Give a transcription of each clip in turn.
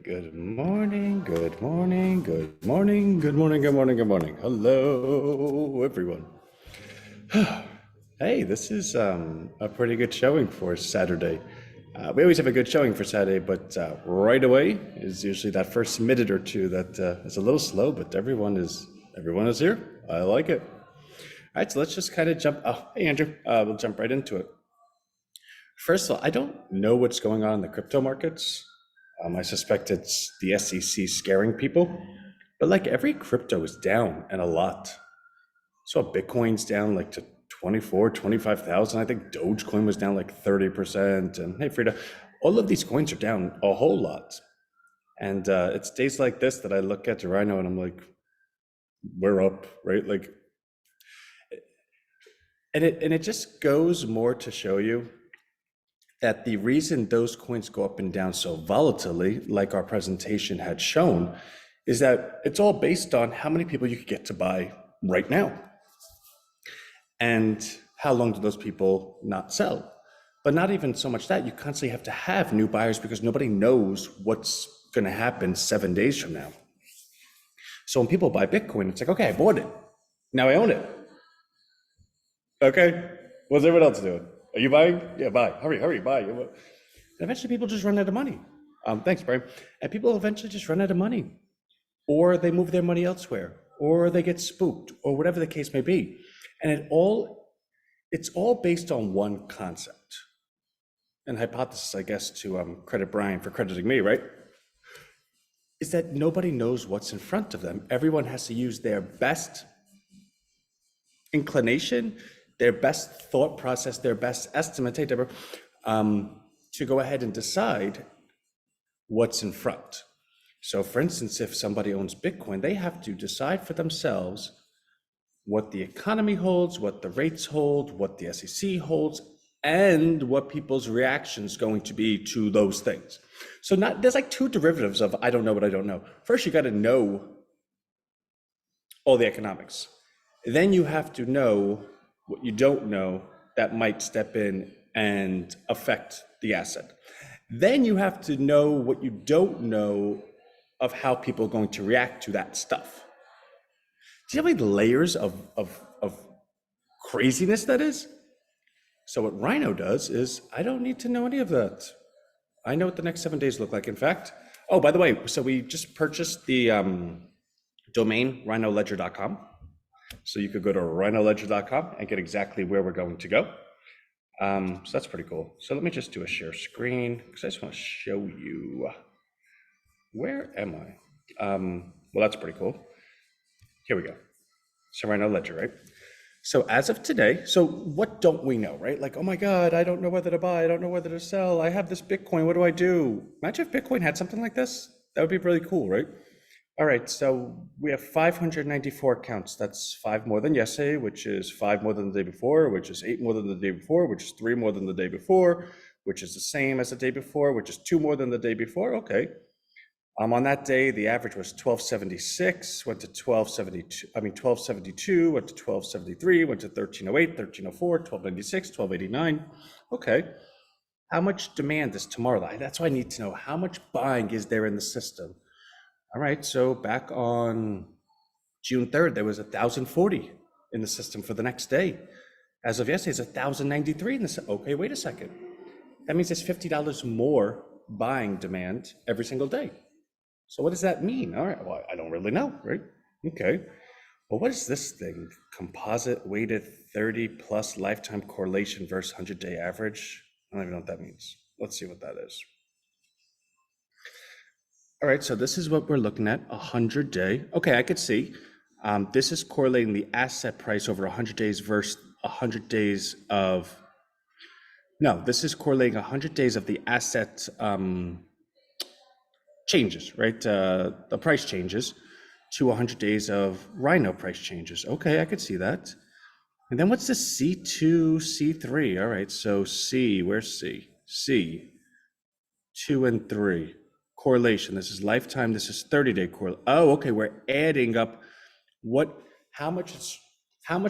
Good morning, good morning, good morning, good morning, good morning, good morning. Hello, everyone. Hey, this is a pretty good showing for Saturday. We always have a good showing for Saturday, but right away is usually that first minute or two that is a little slow, but everyone is here. I like it. All right, so let's just kind of jump. Oh, hey, Andrew. We'll jump right into it. First of all, I don't know what's going on in the crypto markets. I suspect it's the SEC scaring people, but like every crypto is down and a lot. So Bitcoin's down like to 24, 25,000. I think Dogecoin was down like 30%. And hey, Frida, all of these coins are down a whole lot. And it's days like this that I look at the Rhino and I'm like, we're up, right? Like, and it just goes more to show you that the reason those coins go up and down so volatilely, like our presentation had shown, is that it's all based on how many people you could get to buy right now. And how long do those people not sell? But not even so much that, you constantly have to have new buyers because nobody knows what's going to happen 7 days from now. So when people buy Bitcoin, it's like, okay, I bought it. Now I own it. Okay, what's everyone else doing? Are you buying? Yeah, buy. Hurry, buy. And eventually people just run out of money. Thanks, Brian. And people eventually just run out of money. Or they move their money elsewhere. Or they get spooked. Or whatever the case may be. And it's all based on one concept. And hypothesis, I guess, to credit Brian for crediting me, right? Is that nobody knows what's in front of them. Everyone has to use their best inclination, their best thought process, their best estimate, to go ahead and decide what's in front. So for instance, if somebody owns Bitcoin, they have to decide for themselves what the economy holds, what the rates hold, what the SEC holds, and what people's reactions going to be to those things. So there's like two derivatives of I don't know what I don't know. First, you got to know all the economics. Then you have to know what you don't know that might step in and affect the asset. Then you have to know what you don't know of how people are going to react to that stuff. Do you know how many layers of craziness that is? So what Rhino does is, I don't need to know any of that. I know what the next 7 days look like. In fact, oh, by the way, so we just purchased the domain rhinoledger.com. So you could go to rhinoledger.com and get exactly where we're going to go. So that's pretty cool. So let me just do a share screen because I just want to show you. Where am I? Well, that's pretty cool. Here we go. So Rhino Ledger, right? So as of today, so what don't we know, right? Like, oh my God, I don't know whether to buy. I don't know whether to sell. I have this Bitcoin. What do I do? Imagine if Bitcoin had something like this. That would be really cool, right? All right, so we have 594 accounts. That's 5 more than yesterday, which is 5 more than the day before, which is 8 more than the day before, which is 3 more than the day before, which is the same as the day before, which is 2 more than the day before. Okay. On that day, the average was 1276, went to 1272, went to 1273, went to 1308, 1304, 1296, 1289. Okay. How much demand is tomorrow? That's why I need to know how much buying is there in the system. All right, so back on June 3rd, there was 1,040 in the system for the next day. As of yesterday, it's 1,093 in the system. Okay, wait a second. That means there's $50 more buying demand every single day. So what does that mean? All right, well, I don't really know, right? Okay. Well, what is this thing? Composite weighted 30 plus lifetime correlation versus 100-day average? I don't even know what that means. Let's see what that is. All right, so this is what we're looking at, 100-day. Okay, I could see. This is correlating the asset price over 100 days versus 100 days of, no, this is correlating 100 days of the asset changes, right? The price changes to 100 days of Rhino price changes. Okay, I could see that. And then what's the C2, C3? All right, so C, where's C? C, 2 and 3. Correlation, this is lifetime, this is 30-day correlation. Oh, okay, we're adding up how much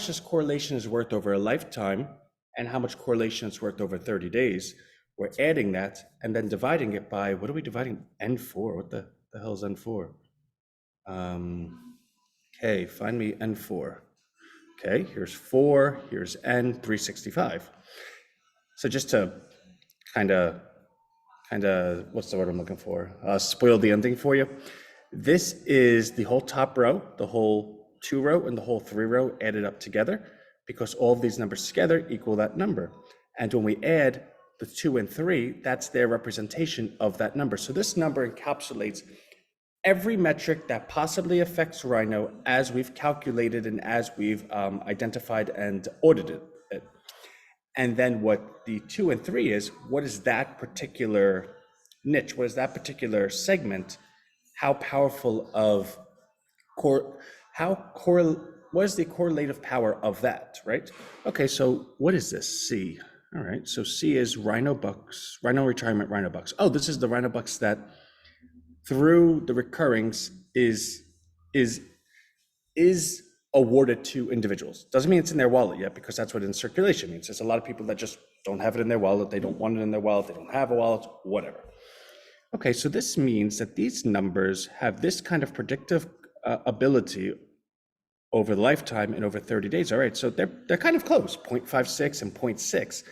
this correlation is worth over a lifetime and how much correlation is worth over 30 days. We're adding that and then dividing it by, what are we dividing n for? What the hell is n for? Okay, find me n for. Okay, here's 4, here's n, 365. So just to kind of, what's the word I'm looking for? Spoil the ending for you. This is the whole top row, the whole 2 row, and the whole 3 row added up together, because all of these numbers together equal that number. And when we add the 2 and 3, that's their representation of that number. So this number encapsulates every metric that possibly affects Rhino as we've calculated and as we've identified and audited it. And then what the 2 and 3 is, what is that particular niche? What is that particular segment? How powerful of what is the correlative power of that, right? Okay, so what is this? C. All right, so C is Rhino Bucks, Rhino Retirement Rhino Bucks. Oh, this is the Rhino Bucks that through the recurrings is awarded to individuals. Doesn't mean it's in their wallet yet, because that's what in circulation means. There's a lot of people that just don't have it in their wallet. They don't want it in their wallet. They don't have a wallet, whatever. Okay, so this means that these numbers have this kind of predictive ability over the lifetime and over 30 days. All right, so they're kind of close, 0.56 and 0.6.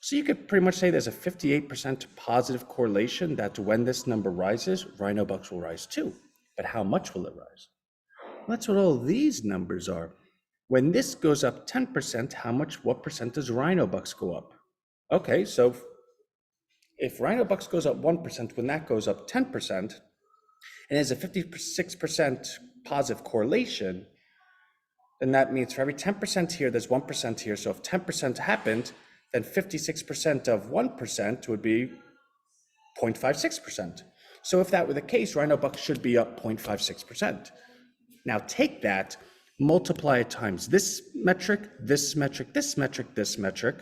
So you could pretty much say there's a 58% positive correlation that when this number rises, Rhino Bucks will rise too. But how much will it rise? That's what all these numbers are. When this goes up 10%, what percent does Rhino Bucks go up? Okay, so if Rhino Bucks goes up 1%, when that goes up 10%, and there's a 56% positive correlation, then that means for every 10% here, there's 1% here. So if 10% happened, then 56% of 1% would be 0.56%. So if that were the case, Rhino Bucks should be up 0.56%. Now take that, multiply it times this metric, this metric, this metric, this metric,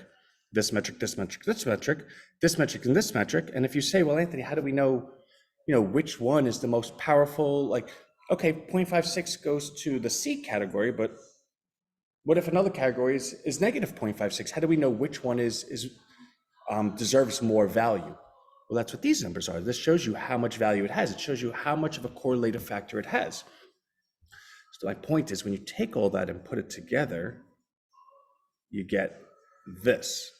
this metric, this metric, this metric, this metric, and this metric. And if you say, well, Anthony, how do we know, which one is the most powerful? Like, okay, 0.56 goes to the C category, but what if another category is negative 0.56? How do we know which one deserves more value? Well, that's what these numbers are. This shows you how much value it has. It shows you how much of a correlative factor it has. So my point is, when you take all that and put it together, you get this.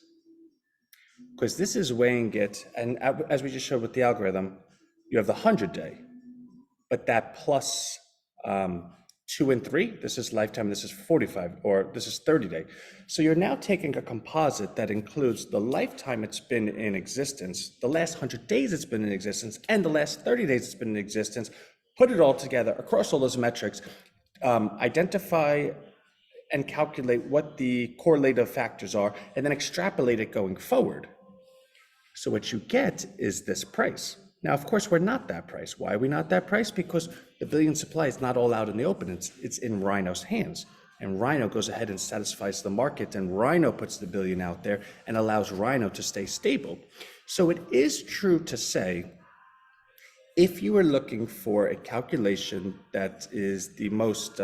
Because this is weighing it, and as we just showed with the algorithm, you have the 100-day, but that plus 2 and 3, this is lifetime, this is 45, or this is 30-day. So you're now taking a composite that includes the lifetime it's been in existence, the last 100 days it's been in existence, and the last 30 days it's been in existence, put it all together across all those metrics, identify and calculate what the correlative factors are, and then extrapolate it going forward. So what you get is this price. Now, of course, we're not that price. Why are we not that price? Because the billion supply is not all out in the open. It's in Rhino's hands. And Rhino goes ahead and satisfies the market, and Rhino puts the billion out there and allows Rhino to stay stable. So it is true to say, if you are looking for a calculation that is the most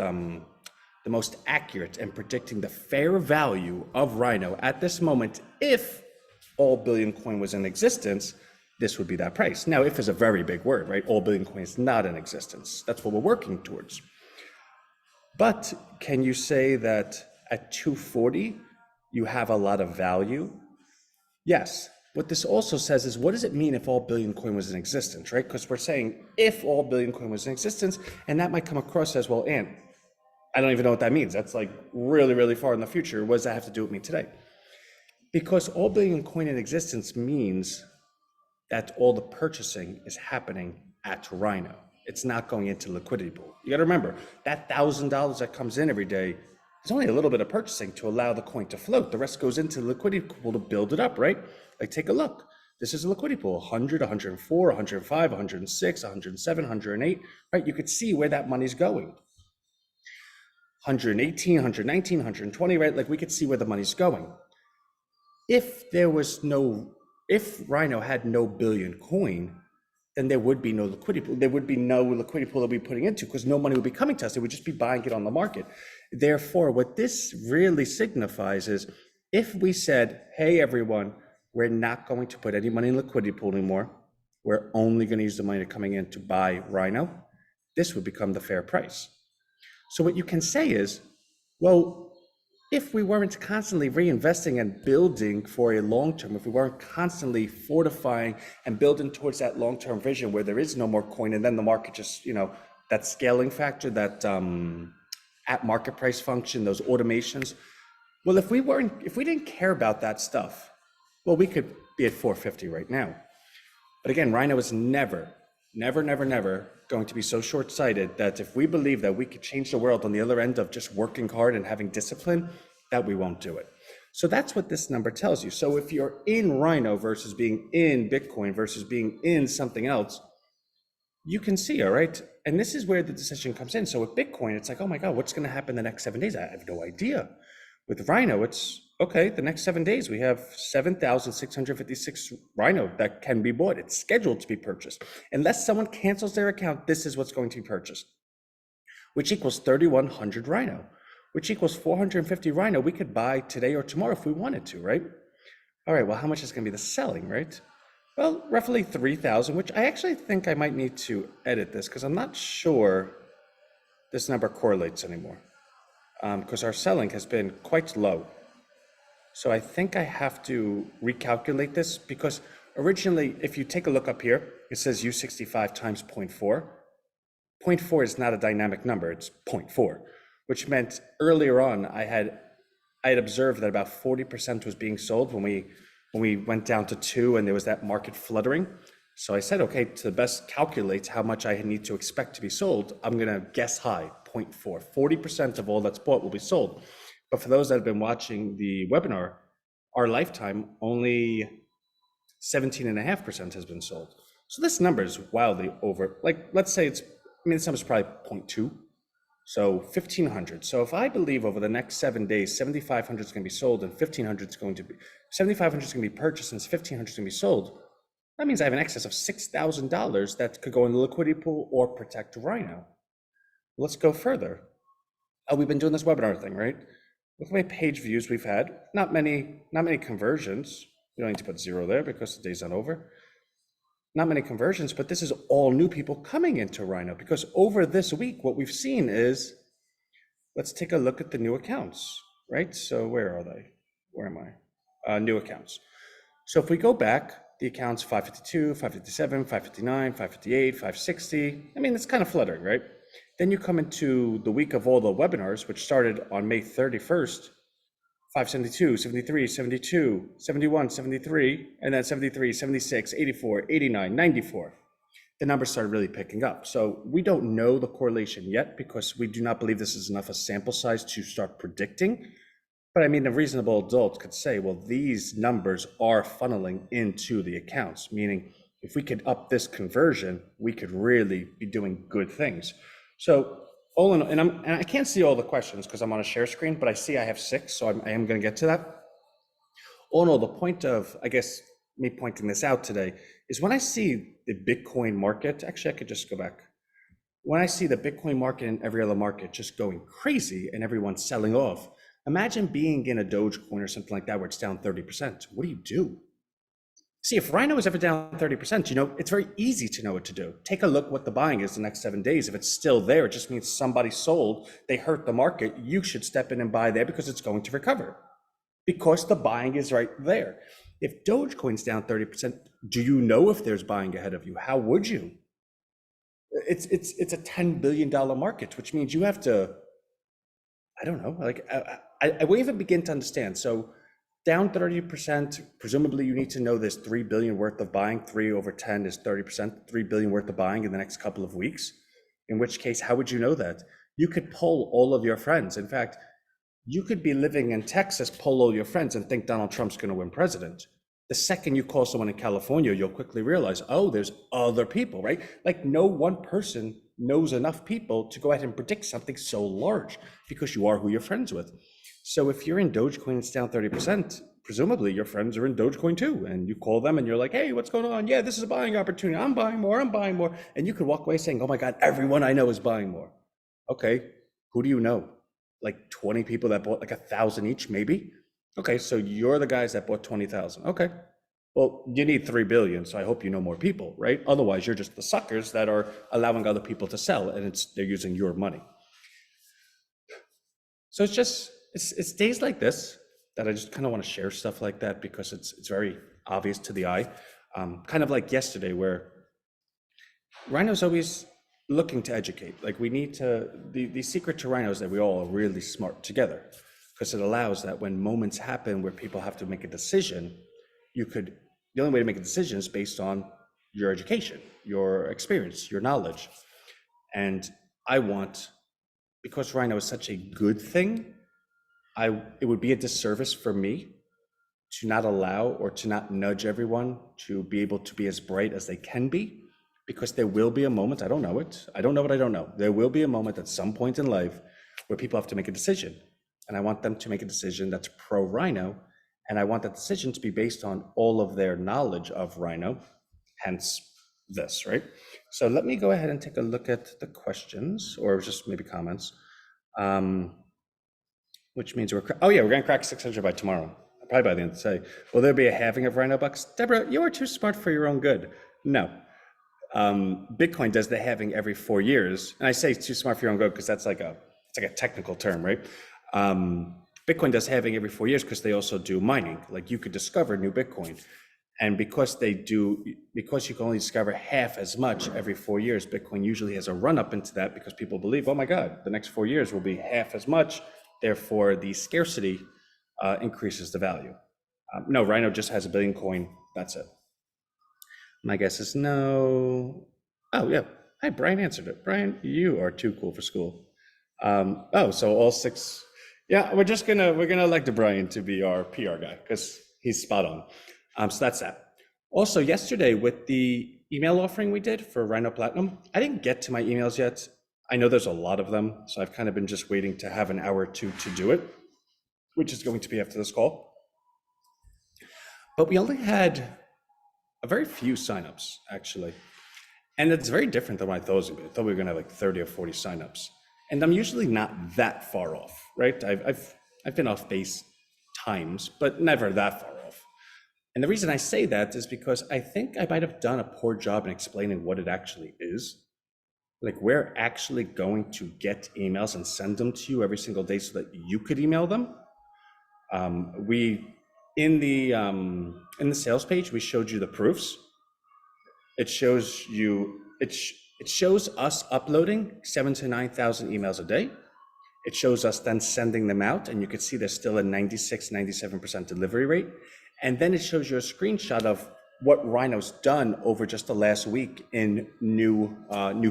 accurate in predicting the fair value of Rhino at this moment, if all billion coin was in existence, this would be that price. Now, if is a very big word, right? All billion coin is not in existence. That's what we're working towards. But can you say that at 240, you have a lot of value? Yes. What this also says is, what does it mean if all billion coin was in existence, right? Because we're saying if all billion coin was in existence, and that might come across as, well, Ant, I don't even know what that means. That's like really, really far in the future. What does that have to do with me today? Because all billion coin in existence means that all the purchasing is happening at Rhino. It's not going into liquidity pool. You got to remember, that $1,000 that comes in every day, there's only a little bit of purchasing to allow the coin to float. The rest goes into the liquidity pool to build it up, right? Like, take a look. This is a liquidity pool, 100, 104, 105, 106, 107, 108, right? You could see where that money's going. 118, 119, 120, right? Like, we could see where the money's going. If Rhino had no billion coin, then there would be no liquidity pool. There would be no liquidity pool that we'd be putting into, because no money would be coming to us. They would just be buying it on the market. Therefore, what this really signifies is, if we said, hey, everyone, we're not going to put any money in liquidity pool anymore. We're only going to use the money coming in to buy Rhino. This would become the fair price. So what you can say is, well, if we weren't constantly reinvesting and building for a long term, if we weren't constantly fortifying and building towards that long-term vision where there is no more coin and then the market just, that scaling factor, that at market price function, those automations. Well, if we didn't care about that stuff, well, we could be at 450 right now. But again, Rhino is never going to be so short-sighted that if we believe that we could change the world on the other end of just working hard and having discipline, that we won't do it. So that's what this number tells you. So if you're in Rhino versus being in Bitcoin versus being in something else, you can see, all right? And this is where the decision comes in. So with Bitcoin, it's like, oh my God, what's going to happen the next 7 days? I have no idea. With Rhino, it's okay, the next 7 days, we have 7,656 Rhino that can be bought. It's scheduled to be purchased. Unless someone cancels their account, this is what's going to be purchased, which equals 3,100 Rhino, which equals 450 Rhino we could buy today or tomorrow if we wanted to, right? All right, well, how much is going to be the selling, right? Well, roughly 3,000, which I actually think I might need to edit this because I'm not sure this number correlates anymore because our selling has been quite low. So I think I have to recalculate this because originally, if you take a look up here, it says U65 times 0.4. 0.4 is not a dynamic number, it's 0.4, which meant earlier on I had observed that about 40% was being sold when we went down to 2 and there was that market fluttering. So I said, okay, to best calculate how much I need to expect to be sold, I'm gonna guess high, 0.4. 40% of all that's bought will be sold. But for those that have been watching the webinar, our lifetime, only 17.5% has been sold. So this number is wildly over, like, let's say this number is probably 0.2. So 1,500. So if I believe over the next 7 days, 7,500 is going to be sold and 1,500 is going to be, 7,500 is going to be purchased and 1,500 is going to be sold, that means I have an excess of $6,000 that could go in the liquidity pool or protect Rhino. Let's go further. We've been doing this webinar thing, right? Look how many page views we've had. Not many conversions. You don't need to put 0 there because the day's not over. Not many conversions, but this is all new people coming into Rhino because over this week, what we've seen is, let's take a look at the new accounts, right? So where are they? Where am I? New accounts. So if we go back, the accounts 552, 557, 559, 558, 560. It's kind of fluttering, right? Then you come into the week of all the webinars, which started on May 31st, 572, 73, 72, 71, 73, and then 73, 76, 84, 89, 94. The numbers started really picking up. So we don't know the correlation yet because we do not believe this is enough a sample size to start predicting. But a reasonable adult could say, well, these numbers are funneling into the accounts, meaning if we could up this conversion, we could really be doing good things. So all in, and I can't see all the questions because I'm on a share screen, but I see I have 6, so I am going to get to that. All in all, the point of, I guess, me pointing this out today is when I see the Bitcoin market, actually I could just go back. When I see the Bitcoin market and every other market just going crazy and everyone's selling off, imagine being in a Dogecoin or something like that where it's down 30%. What do you do? See, if Rhino is ever down 30%, it's very easy to know what to do. Take a look what the buying is the next 7 days. If it's still there, it just means somebody sold, they hurt the market. You should step in and buy there because it's going to recover because the buying is right there. If Dogecoin's down 30%, do you know if there's buying ahead of you? How would you? It's a $10 billion market, which means you have to, I don't know, like I won't even begin to understand. So down 30%, presumably you need to know there's 3 billion worth of buying. 3 over 10 is 30%, 3 billion worth of buying in the next couple of weeks. In which case, how would you know that? You could poll all of your friends. In fact, you could be living in Texas, poll all your friends and think Donald Trump's going to win president. The second you call someone in California, you'll quickly realize, oh, there's other people, right? Like no one person knows enough people to go ahead and predict something so large because you are who you're friends with. So if you're in Dogecoin, it's down 30%, presumably your friends are in Dogecoin too. And you call them and you're like, hey, what's going on? Yeah, this is a buying opportunity. I'm buying more. And you could walk away saying, oh my God, everyone I know is buying more. Okay, who do you know? Like 20 people that bought like 1,000 each, maybe? Okay, so you're the guys that bought 20,000. Okay, Well, you need 3 billion, so I hope you know more people, right? Otherwise, you're just the suckers that are allowing other people to sell, and they're using your money. So it's days like this that I just kind of want to share stuff like that because it's very obvious to the eye. Kind of like yesterday, where Rhino's always looking to educate. Like we need to, the secret to Rhino is that we all are really smart together because it allows that when moments happen where people have to make a decision, the only way to make a decision is based on your education, your experience, your knowledge. And I want, because Rhino is such a good thing, it would be a disservice for me to not allow or to not nudge everyone to be able to be as bright as they can be, because there will be a moment, I don't know it, I don't know what I don't know. There will be a moment at some point in life where people have to make a decision. And I want them to make a decision that's pro Rhino. And I want that decision to be based on all of their knowledge of Rhino, hence this, right? So let me go ahead and take a look at the questions or just maybe comments. Which means we're gonna crack 600 by tomorrow, probably by the end of the day. Will there be a halving of Rhino bucks? Deborah, you are too smart for your own good. No. Bitcoin does the halving every 4 years, and I say too smart for your own good because it's like a technical term, right? Bitcoin does halving every 4 years because they also do mining. Like you could discover new Bitcoin, and because you can only discover half as much every 4 years, Bitcoin usually has a run up into that because people believe, oh my God, the next 4 years will be half as much. Therefore, the scarcity increases the value. No, Rhino just has a billion coin. That's it. My guess is no. Oh, yeah. Hi, Brian answered it. Brian, you are too cool for school. So all six. Yeah, we're gonna elect Brian to be our PR guy because he's spot on. So that's that. Also, yesterday with the email offering we did for Rhino Platinum, I didn't get to my emails yet. I know there's a lot of them, so I've kind of been just waiting to have an hour or two to do it, which is going to be after this call. But we only had a very few signups, actually. And it's very different than what I thought it was going to be. I thought we were going to have like 30 or 40 signups. And I'm usually not that far off, right? I've been off base times, but never that far off. And the reason I say that is because I think I might have done a poor job in explaining what it actually is. Like we're actually going to get emails and send them to you every single day so that you could email them. In the sales page, we showed you the proofs. It shows us uploading 7,000 to 9,000 emails a day. It shows us then sending them out, and you can see there's still a 96, 97% delivery rate. And then it shows you a screenshot of what Rhino's done over just the last week in new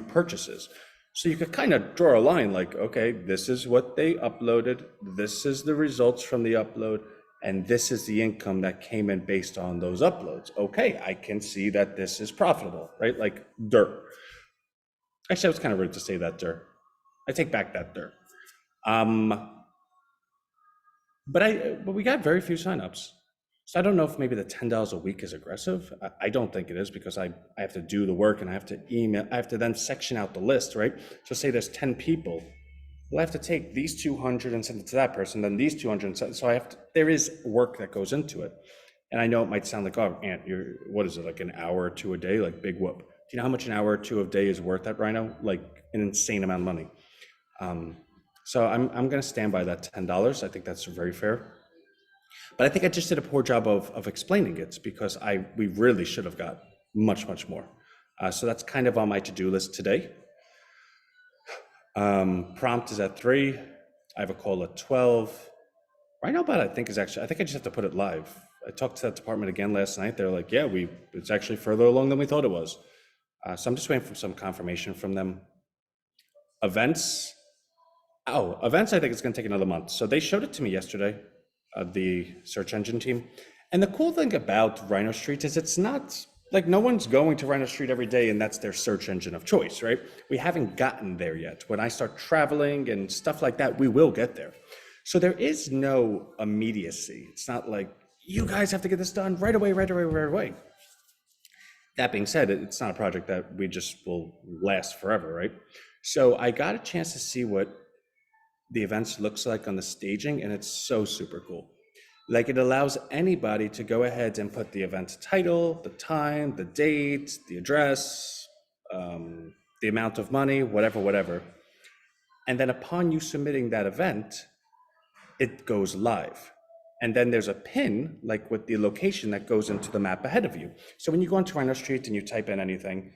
purchases. So you could kind of draw a line like, okay, this is what they uploaded, this is the results from the upload, and this is the income that came in based on those uploads. Okay, I can see that this is profitable, right? Like dirt. Actually, I was kind of rude to say that dirt. I take back that dirt. But we got very few signups. So I don't know if maybe the $10 a week is aggressive. I don't think it is because I have to do the work and I have to email, I have to then section out the list, right? So say there's 10 people. Well, I have to take these 200 and send it to that person, then these 200. So there is work that goes into it. And I know it might sound like, oh, Ant, what is it, like an hour or two a day? Like big whoop. Do you know how much an hour or two a day is worth at Rhino? Like an insane amount of money. So I'm going to stand by that $10. I think that's very fair. But I think I just did a poor job of explaining it because we really should have got much, much more. So that's kind of on my to-do list today. Prompt is at 3. I have a call at 12. Rhinobot, I think I just have to put it live. I talked to that department again last night. They're like, yeah, it's actually further along than we thought it was. So I'm just waiting for some confirmation from them. Events, I think it's going to take another month. So they showed it to me yesterday, the search engine team. And the cool thing about Rhino Street is it's not like no one's going to Rhino Street every day and that's their search engine of choice, right? We haven't gotten there yet. When I start traveling and stuff like that, we will get there. So there is no immediacy. It's not like you guys have to get this done right away. That being said, it's not a project that we just will last forever, right? So I got a chance to see what the events looks like on the staging, and it's so super cool. Like it allows anybody to go ahead and put the event title, the time, the date, the address, the amount of money, whatever. And then upon you submitting that event, it goes live. And then there's a pin, like with the location that goes into the map ahead of you. So when you go onto Rhino Street and you type in anything,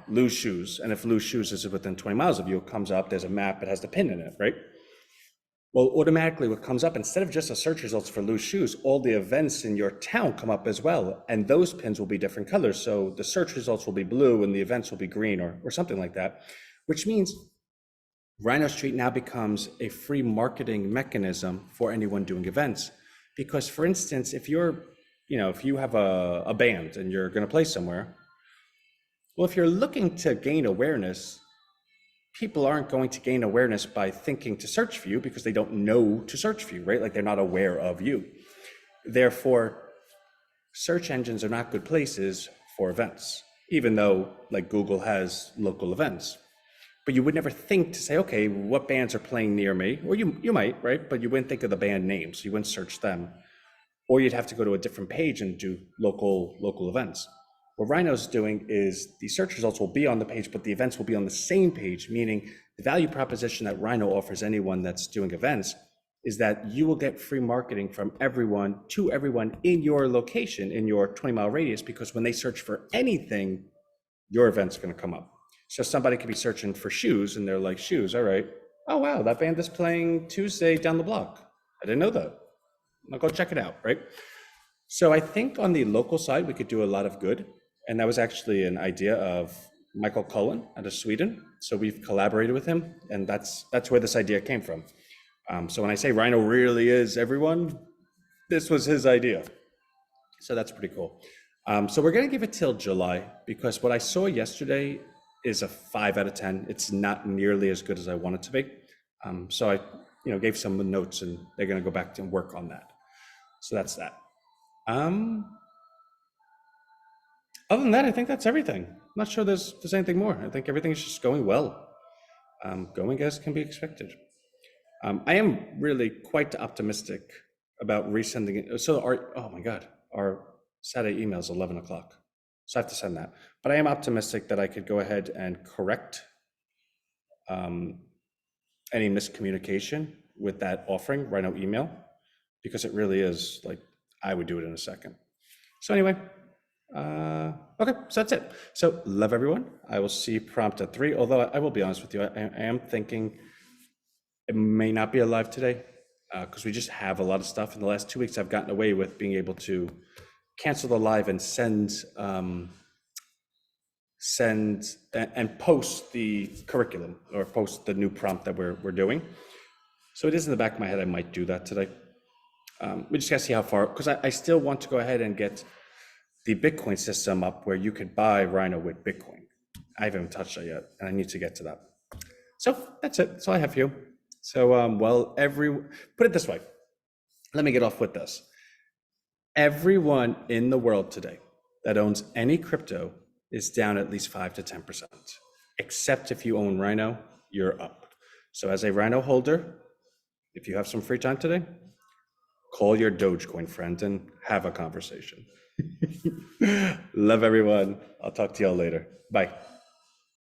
Lou's Shoes, and if Lou's Shoes is within 20 miles of you, it comes up, there's a map, it has the pin in it, right? Well, automatically what comes up, instead of just the search results for Lou's Shoes, all the events in your town come up as well. And those pins will be different colors. So the search results will be blue and the events will be green or something like that, which means Rhino Street now becomes a free marketing mechanism for anyone doing events. Because for instance, if you have a band and you're going to play somewhere, well, if you're looking to gain awareness, people aren't going to gain awareness by thinking to search for you because they don't know to search for you, right? Like they're not aware of you. Therefore, search engines are not good places for events, even though like Google has local events. But you would never think to say, okay, what bands are playing near me? Or you might, right? But you wouldn't think of the band names. You wouldn't search them. Or you'd have to go to a different page and do local events. What Rhino's doing is the search results will be on the page, but the events will be on the same page, meaning the value proposition that Rhino offers anyone that's doing events is that you will get free marketing from everyone to everyone in your location, in your 20-mile radius, because when they search for anything, your event's going to come up. So somebody could be searching for shoes and they're like, shoes, all right. Oh, wow, that band is playing Tuesday down the block. I didn't know that. I'll go check it out, right? So I think on the local side, we could do a lot of good. And that was actually an idea of Michael Cullen out of Sweden. So we've collaborated with him, and that's where this idea came from. So when I say Rhino really is everyone, this was his idea. So that's pretty cool. So we're gonna give it till July because what I saw yesterday is a 5 out of 10. It's not nearly as good as I want it to be. So I gave some notes and they're gonna go back and work on that. So that's that. Other than that, I think that's everything. I'm not sure there's anything more. I think everything is just going well. Going as can be expected. I am really quite optimistic about resending it. So oh my God, our Saturday email is 11 o'clock. So I have to send that. But I am optimistic that I could go ahead and correct any miscommunication with that offering, Rhino email, because it really is like, I would do it in a second. So anyway, okay, so that's it. So love everyone. I will see you prompt at 3, although I will be honest with you, I am thinking it may not be alive today because we just have a lot of stuff. In the last 2 weeks, I've gotten away with being able to cancel the live and send and post the curriculum or post the new prompt that we're doing. So it is in the back of my head, I might do that today. We just gotta see how far, because I still want to go ahead and get the Bitcoin system up where you could buy Rhino with Bitcoin. I haven't touched that yet, and I need to get to that. So that's it. That's all I have for you. So, put it this way. Let me get off with this. Everyone in the world today that owns any crypto is down at least 5 to 10%, except if you own Rhino, you're up. So as a Rhino holder, if you have some free time today, call your Dogecoin friend and have a conversation. Love everyone. I'll talk to y'all later. Bye.